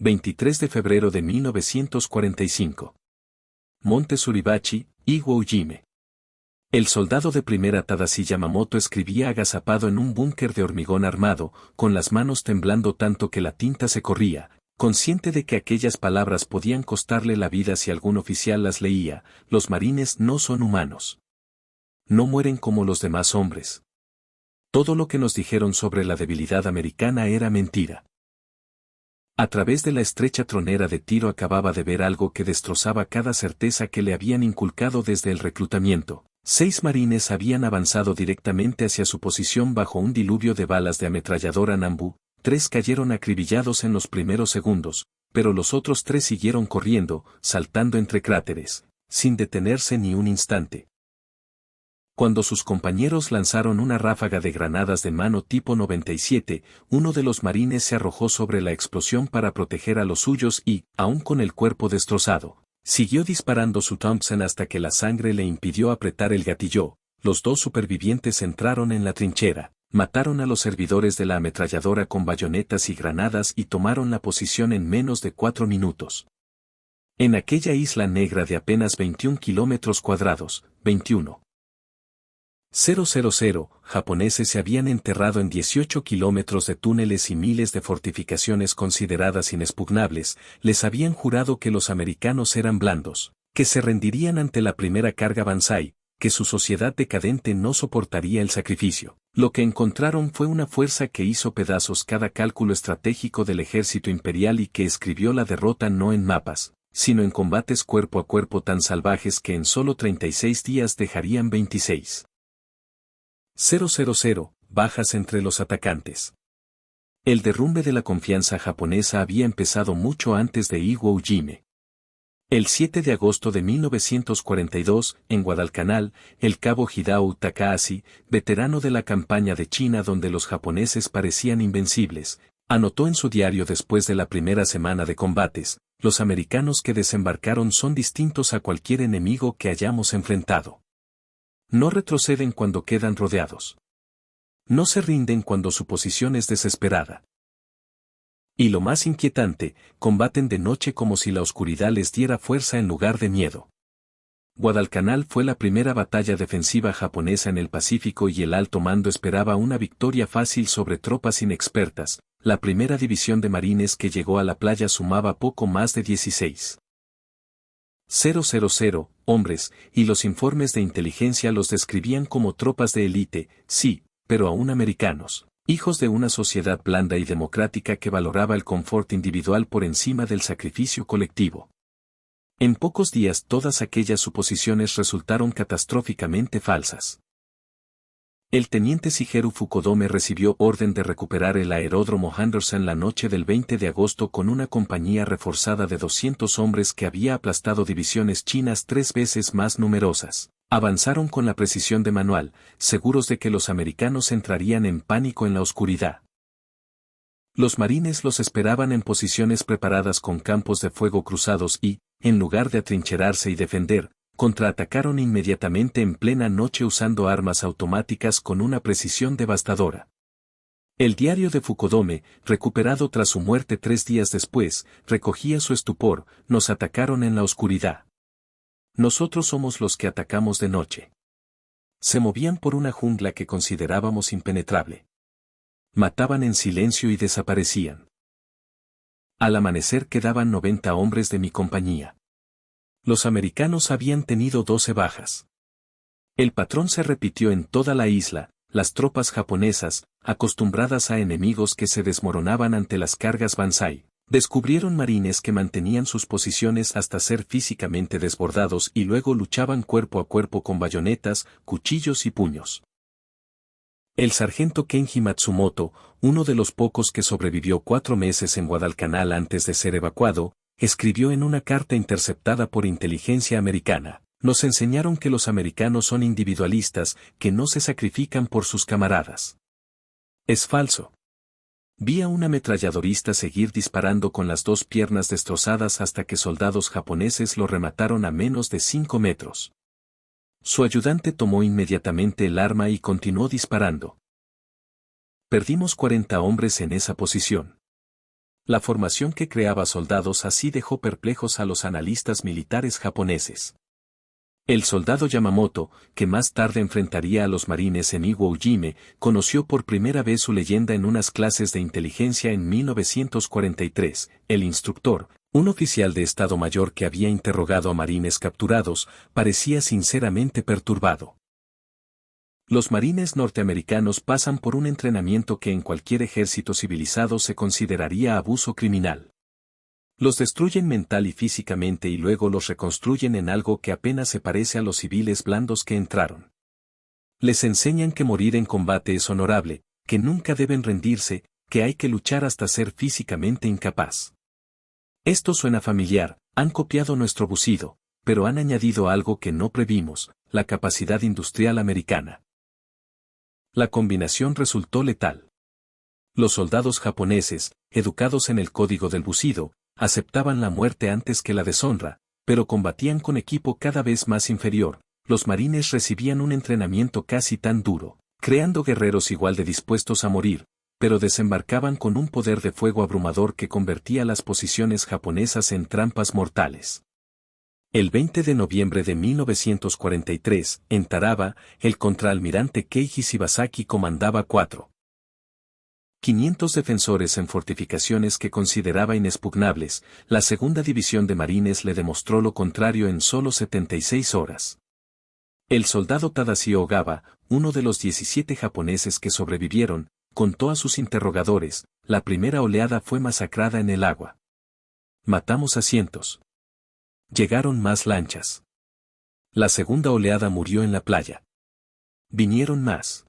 23 de febrero de 1945. Monte Suribachi, Iwo Jime. El soldado de primera Tadashi Yamamoto escribía agazapado en un búnker de hormigón armado, con las manos temblando tanto que la tinta se corría, consciente de que aquellas palabras podían costarle la vida si algún oficial las leía. Los marines no son humanos. No mueren como los demás hombres. Todo lo que nos dijeron sobre la debilidad americana era mentira. A través de la estrecha tronera de tiro acababa de ver algo que destrozaba cada certeza que le habían inculcado desde el reclutamiento. 6 marines habían avanzado directamente hacia su posición bajo un diluvio de balas de ametralladora Nambu. 3 cayeron acribillados en los primeros segundos, pero los otros 3 siguieron corriendo, saltando entre cráteres, sin detenerse ni un instante. Cuando sus compañeros lanzaron una ráfaga de granadas de mano tipo 97, uno de los marines se arrojó sobre la explosión para proteger a los suyos y, aún con el cuerpo destrozado, siguió disparando su Thompson hasta que la sangre le impidió apretar el gatillo. Los 2 supervivientes entraron en la trinchera, mataron a los servidores de la ametralladora con bayonetas y granadas y tomaron la posición en menos de 4 minutos. En aquella isla negra de apenas 21 kilómetros cuadrados, 21,000 japoneses se habían enterrado en 18 kilómetros de túneles y miles de fortificaciones consideradas inexpugnables. Les habían jurado que los americanos eran blandos, que se rendirían ante la primera carga Banzai, que su sociedad decadente no soportaría el sacrificio. Lo que encontraron fue una fuerza que hizo pedazos cada cálculo estratégico del ejército imperial y que escribió la derrota no en mapas, sino en combates cuerpo a cuerpo tan salvajes que en solo 36 días dejarían 26,000 bajas entre los atacantes. El derrumbe de la confianza japonesa había empezado mucho antes de Iwo Jime. El 7 de agosto de 1942, en Guadalcanal, el cabo Hidao Takahashi, veterano de la campaña de China donde los japoneses parecían invencibles, anotó en su diario después de la primera semana de combates: los americanos que desembarcaron son distintos a cualquier enemigo que hayamos enfrentado. No retroceden cuando quedan rodeados. No se rinden cuando su posición es desesperada. Y lo más inquietante, combaten de noche como si la oscuridad les diera fuerza en lugar de miedo. Guadalcanal fue la primera batalla defensiva japonesa en el Pacífico y el alto mando esperaba una victoria fácil sobre tropas inexpertas. La primera división de marines que llegó a la playa sumaba poco más de 16,000 hombres, y los informes de inteligencia los describían como tropas de élite, sí, pero aún americanos, hijos de una sociedad blanda y democrática que valoraba el confort individual por encima del sacrificio colectivo. En pocos días todas aquellas suposiciones resultaron catastróficamente falsas. El teniente Shigeru Fukudome recibió orden de recuperar el aeródromo Henderson la noche del 20 de agosto con una compañía reforzada de 200 hombres que había aplastado divisiones chinas 3 veces más numerosas. Avanzaron con la precisión de manual, seguros de que los americanos entrarían en pánico en la oscuridad. Los marines los esperaban en posiciones preparadas con campos de fuego cruzados y, en lugar de atrincherarse y defender, contraatacaron inmediatamente en plena noche usando armas automáticas con una precisión devastadora. El diario de Fukudome, recuperado tras su muerte 3 días después, recogía su estupor: nos atacaron en la oscuridad. Nosotros somos los que atacamos de noche. Se movían por una jungla que considerábamos impenetrable. Mataban en silencio y desaparecían. Al amanecer quedaban 90 hombres de mi compañía. Los americanos habían tenido 12 bajas. El patrón se repitió en toda la isla. Las tropas japonesas, acostumbradas a enemigos que se desmoronaban ante las cargas Banzai, descubrieron marines que mantenían sus posiciones hasta ser físicamente desbordados y luego luchaban cuerpo a cuerpo con bayonetas, cuchillos y puños. El sargento Kenji Matsumoto, uno de los pocos que sobrevivió 4 meses en Guadalcanal antes de ser evacuado, escribió en una carta interceptada por inteligencia americana: nos enseñaron que los americanos son individualistas, que no se sacrifican por sus camaradas. Es falso. Vi a un ametralladorista seguir disparando con las 2 piernas destrozadas hasta que soldados japoneses lo remataron a menos de 5 metros. Su ayudante tomó inmediatamente el arma y continuó disparando. Perdimos 40 hombres en esa posición. La formación que creaba soldados así dejó perplejos a los analistas militares japoneses. El soldado Yamamoto, que más tarde enfrentaría a los marines en Iwo Jime, conoció por primera vez su leyenda en unas clases de inteligencia en 1943. El instructor, un oficial de Estado Mayor que había interrogado a marines capturados, parecía sinceramente perturbado. Los marines norteamericanos pasan por un entrenamiento que en cualquier ejército civilizado se consideraría abuso criminal. Los destruyen mental y físicamente y luego los reconstruyen en algo que apenas se parece a los civiles blandos que entraron. Les enseñan que morir en combate es honorable, que nunca deben rendirse, que hay que luchar hasta ser físicamente incapaz. Esto suena familiar, han copiado nuestro bucido, pero han añadido algo que no previmos, la capacidad industrial americana. La combinación resultó letal. Los soldados japoneses, educados en el código del bucido, aceptaban la muerte antes que la deshonra, pero combatían con equipo cada vez más inferior. Los marines recibían un entrenamiento casi tan duro, creando guerreros igual de dispuestos a morir, pero desembarcaban con un poder de fuego abrumador que convertía las posiciones japonesas en trampas mortales. El 20 de noviembre de 1943, en Taraba, el contraalmirante Keiji Shibasaki comandaba 500 defensores en fortificaciones que consideraba inexpugnables. La segunda división de marines le demostró lo contrario en solo 76 horas. El soldado Tadashi Ogawa, uno de los 17 japoneses que sobrevivieron, contó a sus interrogadores: la primera oleada fue masacrada en el agua. Matamos a cientos. Llegaron más lanchas. La segunda oleada murió en la playa. Vinieron más.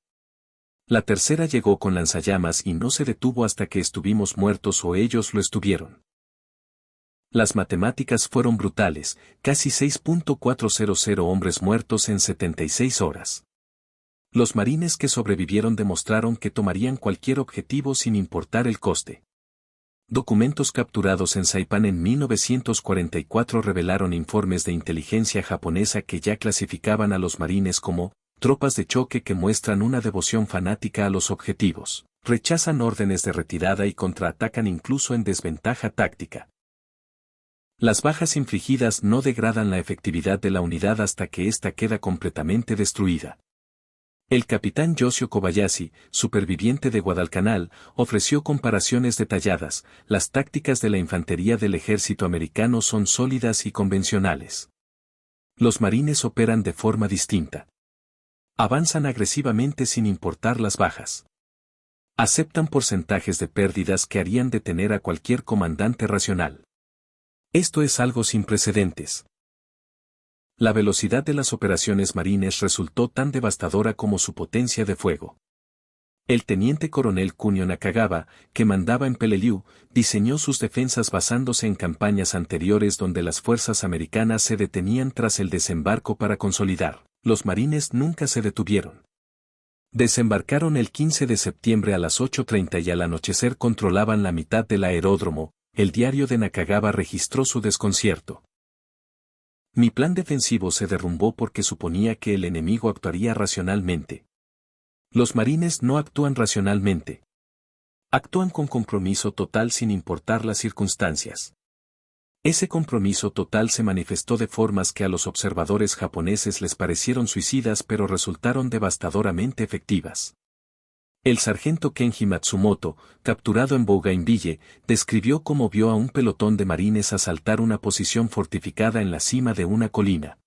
La tercera llegó con lanzallamas y no se detuvo hasta que estuvimos muertos o ellos lo estuvieron. Las matemáticas fueron brutales, casi 6.400 hombres muertos en 76 horas. Los marines que sobrevivieron demostraron que tomarían cualquier objetivo sin importar el coste. Documentos capturados en Saipán en 1944 revelaron informes de inteligencia japonesa que ya clasificaban a los marines como tropas de choque que muestran una devoción fanática a los objetivos, rechazan órdenes de retirada y contraatacan incluso en desventaja táctica. Las bajas infligidas no degradan la efectividad de la unidad hasta que ésta queda completamente destruida. El capitán Yoshio Kobayashi, superviviente de Guadalcanal, ofreció comparaciones detalladas. Las tácticas de la infantería del ejército americano son sólidas y convencionales. Los marines operan de forma distinta. Avanzan agresivamente sin importar las bajas. Aceptan porcentajes de pérdidas que harían detener a cualquier comandante racional. Esto es algo sin precedentes. La velocidad de las operaciones marines resultó tan devastadora como su potencia de fuego. El teniente coronel Kunio Nakagawa, que mandaba en Peleliu, diseñó sus defensas basándose en campañas anteriores donde las fuerzas americanas se detenían tras el desembarco para consolidar. Los marines nunca se detuvieron. Desembarcaron el 15 de septiembre a las 8:30 y al anochecer controlaban la mitad del aeródromo. El diario de Nakagawa registró su desconcierto. Mi plan defensivo se derrumbó porque suponía que el enemigo actuaría racionalmente. Los marines no actúan racionalmente. Actúan con compromiso total sin importar las circunstancias. Ese compromiso total se manifestó de formas que a los observadores japoneses les parecieron suicidas pero resultaron devastadoramente efectivas. El sargento Kenji Matsumoto, capturado en Bougainville, describió cómo vio a un pelotón de marines asaltar una posición fortificada en la cima de una colina.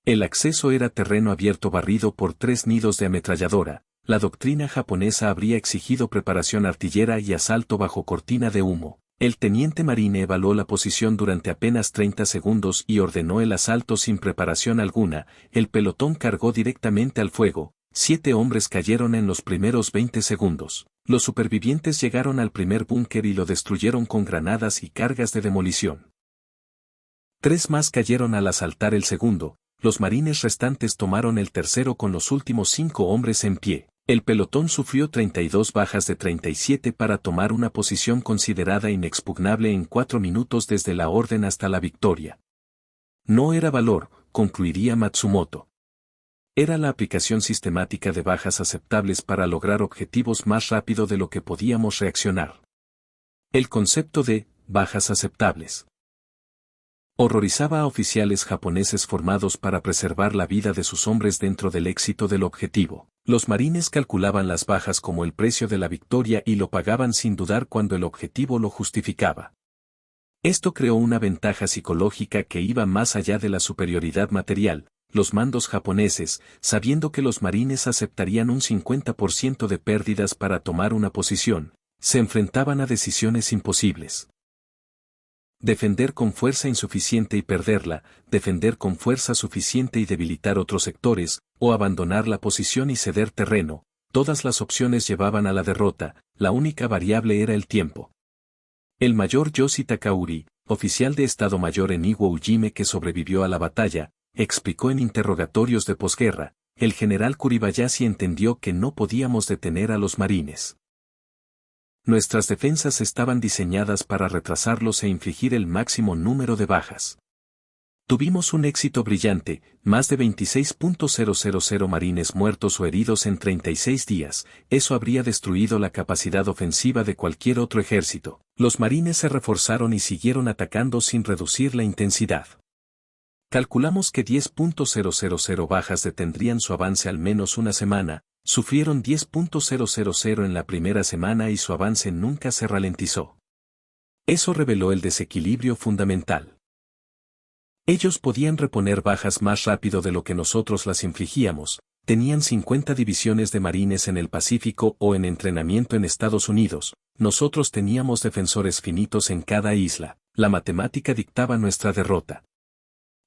El acceso era terreno abierto barrido por 3 nidos de ametralladora. La doctrina japonesa habría exigido preparación artillera y asalto bajo cortina de humo. El teniente marine evaluó la posición durante apenas 30 segundos y ordenó el asalto sin preparación alguna. El pelotón cargó directamente al fuego. 7 hombres cayeron en los primeros 20 segundos. Los supervivientes llegaron al primer búnker y lo destruyeron con granadas y cargas de demolición. 3 más cayeron al asaltar el segundo. Los marines restantes tomaron el tercero con los últimos 5 hombres en pie. El pelotón sufrió 32 bajas de 37 para tomar una posición considerada inexpugnable en 4 minutos desde la orden hasta la victoria. No era valor, concluiría Matsumoto. Era la aplicación sistemática de bajas aceptables para lograr objetivos más rápido de lo que podíamos reaccionar. El concepto de bajas aceptables horrorizaba a oficiales japoneses formados para preservar la vida de sus hombres dentro del éxito del objetivo. Los marines calculaban las bajas como el precio de la victoria y lo pagaban sin dudar cuando el objetivo lo justificaba. Esto creó una ventaja psicológica que iba más allá de la superioridad material. Los mandos japoneses, sabiendo que los marines aceptarían un 50% de pérdidas para tomar una posición, se enfrentaban a decisiones imposibles. Defender con fuerza insuficiente y perderla, defender con fuerza suficiente y debilitar otros sectores, o abandonar la posición y ceder terreno, todas las opciones llevaban a la derrota, la única variable era el tiempo. El mayor Yoshi Takauri, oficial de Estado Mayor en Iwo Ujime que sobrevivió a la batalla, explicó en interrogatorios de posguerra, el general Kuribayashi entendió que no podíamos detener a los marines. Nuestras defensas estaban diseñadas para retrasarlos e infligir el máximo número de bajas. Tuvimos un éxito brillante, más de 26.000 marines muertos o heridos en 36 días, eso habría destruido la capacidad ofensiva de cualquier otro ejército. Los marines se reforzaron y siguieron atacando sin reducir la intensidad. Calculamos que 10.000 bajas detendrían su avance al menos una semana, sufrieron 10.000 en la primera semana y su avance nunca se ralentizó. Eso reveló el desequilibrio fundamental. Ellos podían reponer bajas más rápido de lo que nosotros las infligíamos, tenían 50 divisiones de marines en el Pacífico o en entrenamiento en Estados Unidos, nosotros teníamos defensores finitos en cada isla, la matemática dictaba nuestra derrota.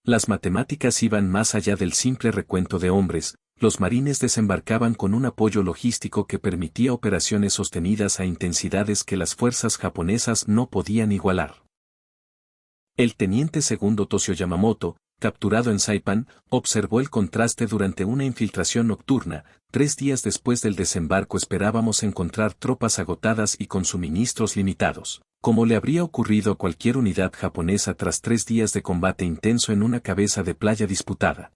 Las matemáticas iban más allá del simple recuento de hombres, los marines desembarcaban con un apoyo logístico que permitía operaciones sostenidas a intensidades que las fuerzas japonesas no podían igualar. El teniente segundo Toshio Yamamoto, capturado en Saipan, observó el contraste durante una infiltración nocturna. 3 días después del desembarco esperábamos encontrar tropas agotadas y con suministros limitados, como le habría ocurrido a cualquier unidad japonesa tras 3 días de combate intenso en una cabeza de playa disputada.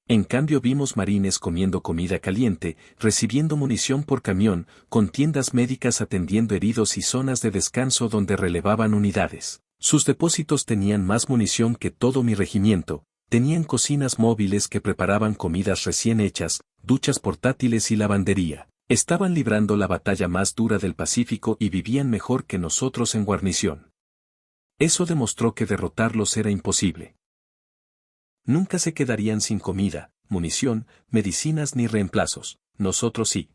En cambio vimos marines comiendo comida caliente, recibiendo munición por camión, con tiendas médicas atendiendo heridos y zonas de descanso donde relevaban unidades. Sus depósitos tenían más munición que todo mi regimiento, tenían cocinas móviles que preparaban comidas recién hechas, duchas portátiles y lavandería. Estaban librando la batalla más dura del Pacífico y vivían mejor que nosotros en guarnición. Eso demostró que derrotarlos era imposible. Nunca se quedarían sin comida, munición, medicinas ni reemplazos, nosotros sí.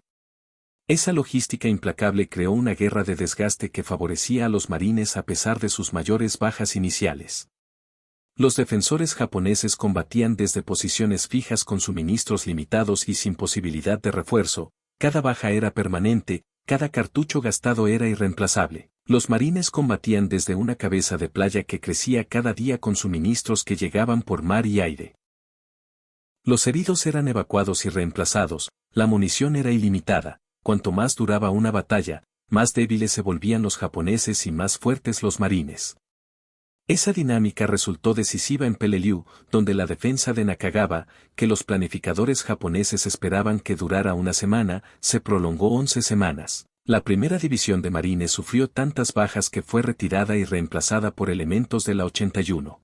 Esa logística implacable creó una guerra de desgaste que favorecía a los marines a pesar de sus mayores bajas iniciales. Los defensores japoneses combatían desde posiciones fijas con suministros limitados y sin posibilidad de refuerzo, cada baja era permanente, cada cartucho gastado era irreemplazable. Los marines combatían desde una cabeza de playa que crecía cada día con suministros que llegaban por mar y aire. Los heridos eran evacuados y reemplazados, la munición era ilimitada. Cuanto más duraba una batalla, más débiles se volvían los japoneses y más fuertes los marines. Esa dinámica resultó decisiva en Peleliu, donde la defensa de Nakagawa, que los planificadores japoneses esperaban que durara una semana, se prolongó 11 semanas. La primera división de marines sufrió tantas bajas que fue retirada y reemplazada por elementos de la 81.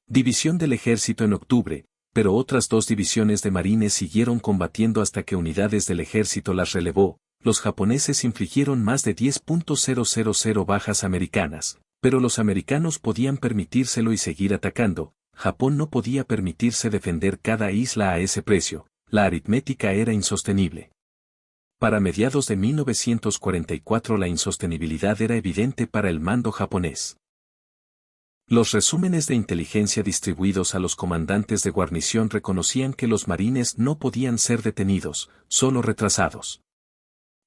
División del ejército en octubre, pero otras 2 divisiones de marines siguieron combatiendo hasta que unidades del ejército las relevó. Los japoneses infligieron más de 10.000 bajas americanas, pero los americanos podían permitírselo y seguir atacando. Japón no podía permitirse defender cada isla a ese precio, la aritmética era insostenible. Para mediados de 1944 la insostenibilidad era evidente para el mando japonés. Los resúmenes de inteligencia distribuidos a los comandantes de guarnición reconocían que los marines no podían ser detenidos, solo retrasados.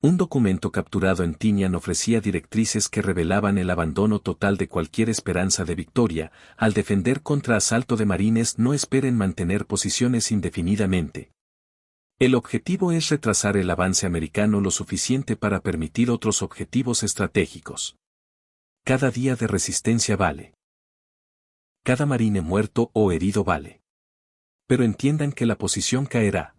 Un documento capturado en Tinian ofrecía directrices que revelaban el abandono total de cualquier esperanza de victoria. Al defender contra asalto de marines no esperen mantener posiciones indefinidamente. El objetivo es retrasar el avance americano lo suficiente para permitir otros objetivos estratégicos. Cada día de resistencia vale. Cada marine muerto o herido vale. Pero entiendan que la posición caerá.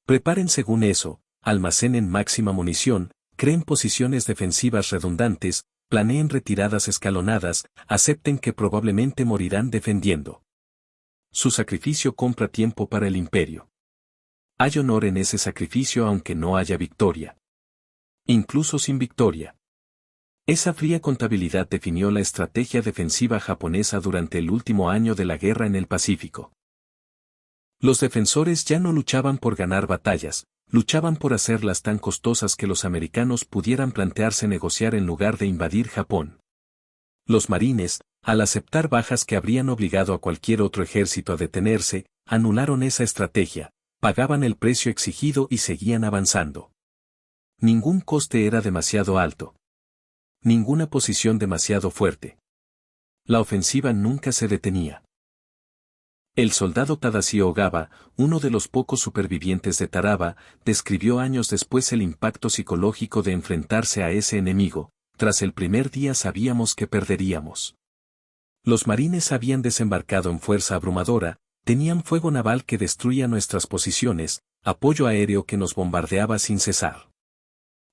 Preparen según eso, almacenen máxima munición, Creen posiciones defensivas redundantes, planeen retiradas escalonadas, acepten que probablemente morirán defendiendo. Su sacrificio compra tiempo para el imperio. Hay honor en ese sacrificio aunque no haya victoria. Incluso sin victoria. Esa fría contabilidad definió la estrategia defensiva japonesa durante el último año de la guerra en el Pacífico. Los defensores ya no luchaban por ganar batallas, luchaban por hacerlas tan costosas que los americanos pudieran plantearse negociar en lugar de invadir Japón. Los marines, al aceptar bajas que habrían obligado a cualquier otro ejército a detenerse, anularon esa estrategia, pagaban el precio exigido y seguían avanzando. Ningún coste era demasiado alto. Ninguna posición demasiado fuerte. La ofensiva nunca se detenía. El soldado Tadashi Ogawa, uno de los pocos supervivientes de Taraba, describió años después el impacto psicológico de enfrentarse a ese enemigo. Tras el primer día sabíamos que perderíamos. Los marines habían desembarcado en fuerza abrumadora, tenían fuego naval que destruía nuestras posiciones, apoyo aéreo que nos bombardeaba sin cesar.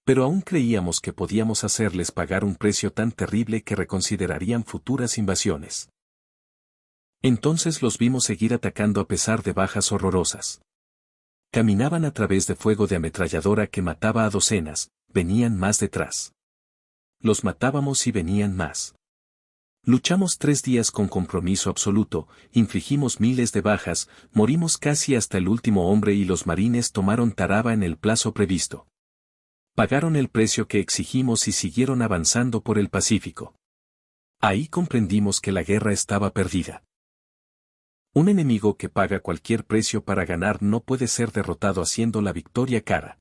Pero aún creíamos que podíamos hacerles pagar un precio tan terrible que reconsiderarían futuras invasiones. Entonces los vimos seguir atacando a pesar de bajas horrorosas. Caminaban a través de fuego de ametralladora que mataba a docenas, venían más detrás. Los matábamos y venían más. Luchamos 3 días con compromiso absoluto, infligimos miles de bajas, morimos casi hasta el último hombre y los marines tomaron Taraba en el plazo previsto. Pagaron el precio que exigimos y siguieron avanzando por el Pacífico. Ahí comprendimos que la guerra estaba perdida. Un enemigo que paga cualquier precio para ganar no puede ser derrotado haciendo la victoria cara.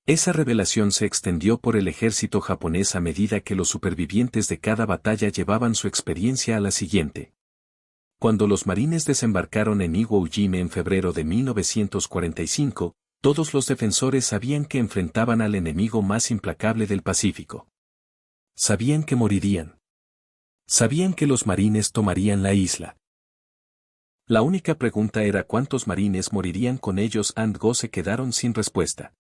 Esa revelación se extendió por el ejército japonés a medida que los supervivientes de cada batalla llevaban su experiencia a la siguiente. Cuando los marines desembarcaron en Iwo Jima en febrero de 1945, todos los defensores sabían que enfrentaban al enemigo más implacable del Pacífico. Sabían que morirían. Sabían que los marines tomarían la isla. La única pregunta era cuántos marines morirían con ellos. And Go se quedaron sin respuesta.